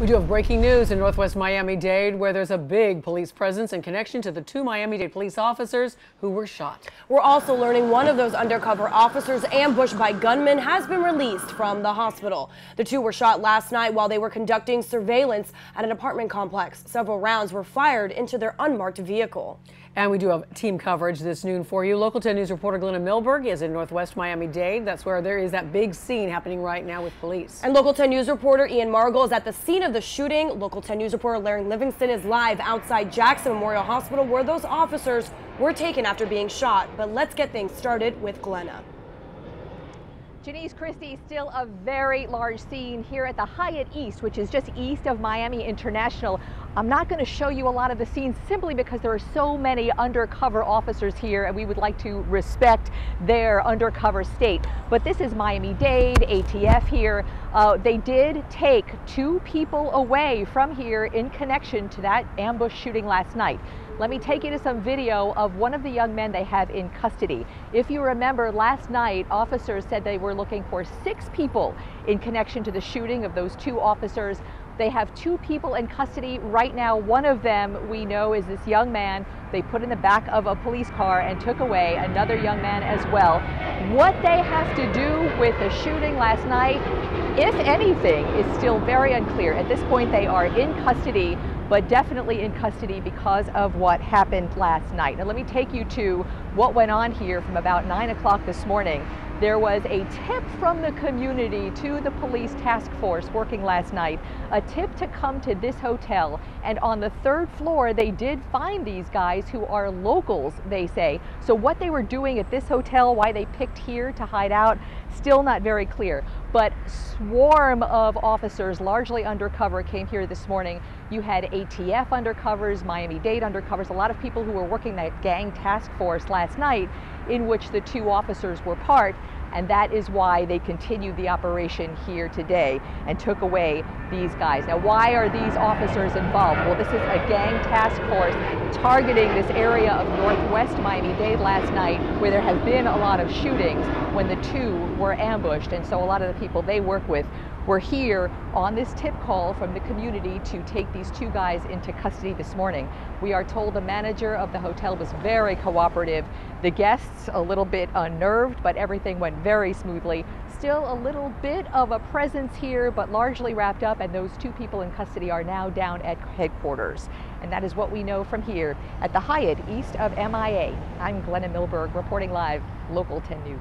We do have breaking news in northwest Miami-Dade, where there's a big police presence in connection to the two Miami-Dade police officers who were shot. We're also learning one of those undercover officers ambushed by gunmen has been released from the hospital. The two were shot last night while they were conducting surveillance at an apartment complex. Several rounds were fired into their unmarked vehicle. And we do have team coverage this noon for you. Local 10 News reporter Glenna Milberg is in northwest Miami-Dade. That's where there is that big scene happening right now with police. And Local 10 News reporter Ian Margle is at the scene of the shooting. Local 10 News reporter Larry Livingston is live outside Jackson Memorial Hospital, where those officers were taken after being shot. But let's get things started with Glenna. Janice Christie, still a very large scene here at the Hyatt East, which is just east of Miami International. I'm not going to show you a lot of the scenes simply because there are so many undercover officers here and we would like to respect their undercover state. But this is Miami-Dade, ATF here. They did take two people away from here in connection to that ambush shooting last night. Let me take you to some video of one of the young men they have in custody. If you remember, last night, officers said they were looking for 6 people in connection to the shooting of those two officers. They have 2 people in custody right now. One of them we know is this young man they put in the back of a police car and took away another young man as well. What they have to do with the shooting last night, if anything, is still very unclear. At this point, they are in custody, but definitely in custody because of what happened last night. Now let me take you to what went on here from about 9 o'clock this morning. There was a tip from the community to the police task force working last night, a tip to come to this hotel, and on the 3rd floor they did find these guys who are locals, they say. So what they were doing at this hotel, why they picked here to hide out, still not very clear. But swarm of officers, largely undercover, came here this morning. You had ATF undercovers, Miami-Dade undercovers, a lot of people who were working that gang task force last night in which the 2 officers were part, and that is why they continued the operation here today and took away these guys. Now, why are these officers involved? Well, this is a gang task force targeting this area of northwest Miami-Dade last night, where there have been a lot of shootings when the 2 were ambushed, and so a lot of the people they work with were here on this tip call from the community to take these 2 guys into custody this morning. We are told the manager of the hotel was very cooperative. The guests a little bit unnerved, but everything went very smoothly. Still a little bit of a presence here, but largely wrapped up, and those 2 people in custody are now down at headquarters. And that is what we know from here at the Hyatt east of MIA. I'm Glenna Milberg reporting live, Local 10 News.